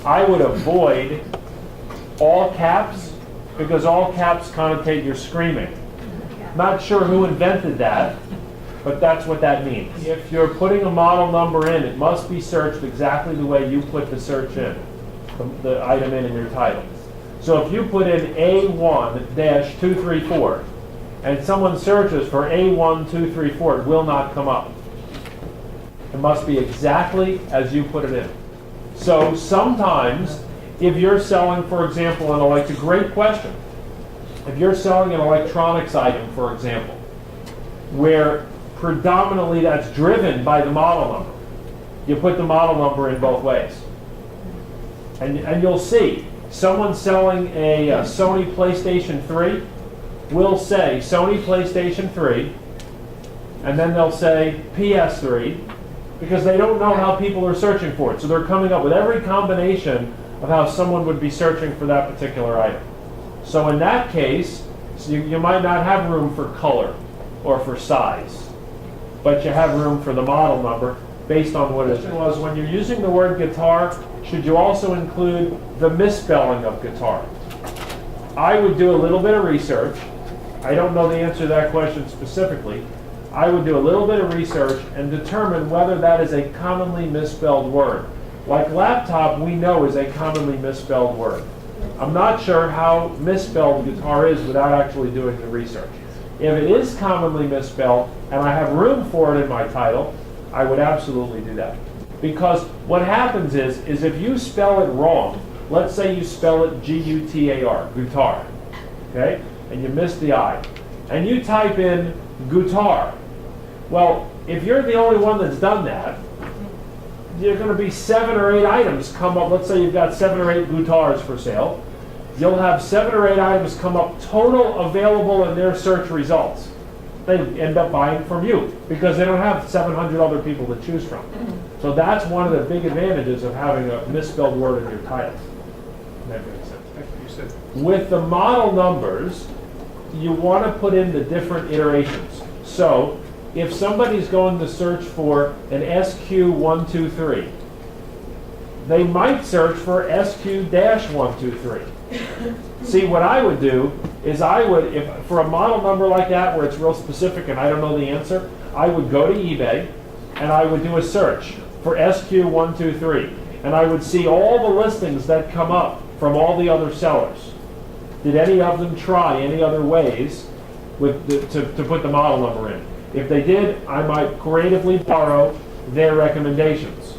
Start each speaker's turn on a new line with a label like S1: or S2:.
S1: I would avoid all caps, because all caps connotate you're screaming. Not sure who invented that, but that's what that means. If you're putting a model number in, it must be searched exactly the way you put the search in, the item in your title. So if you put in A1-234, and someone searches for A1234, it will not come up. It must be exactly as you put it in. So sometimes, if you're selling, for example, it's a great question. If you're selling an electronics item, for example, where predominantly that's driven by the model number, you put the model number in both ways. And you'll see, someone selling a Sony PlayStation 3 will say Sony PlayStation 3, and then they'll say PS3, because they don't know how people are searching for it. So they're coming up with every combination of how someone would be searching for that particular item. So in that case, you might not have room for color or for size, but you have room for the model number based on what it was. When you're using the word guitar, should you also include the misspelling of guitar? I would do a little bit of research. I don't know the answer to that question specifically. I would do a little bit of research and determine whether that is a commonly misspelled word. Like laptop, we know is a commonly misspelled word. I'm not sure how misspelled guitar is without actually doing the research. If it is commonly misspelled and I have room for it in my title, I would absolutely do that. Because what happens is if you spell it wrong, let's say you spell it G-U-T-A-R, guitar, okay? And you miss the I. And you type in guitar. Well, if you're the only one that's done that, you're going to be 7 or 8 items come up. Let's say you've got 7 or 8 guitars for sale. You'll have 7 or 8 items come up total available in their search results. They end up buying from you because they don't have 700 other people to choose from. So that's one of the big advantages of having a misspelled word in your title. That makes sense. With the model numbers, you want to put in the different iterations. So if somebody's going to search for an SQ123, they might search for SQ-123. See, what I would do is if for a model number like that where it's real specific and I don't know the answer, I would go to eBay and I would do a search for SQ123, and I would see all the listings that come up from all the other sellers. Did any of them try any other ways to put the model number in? If they did, I might creatively borrow their recommendations.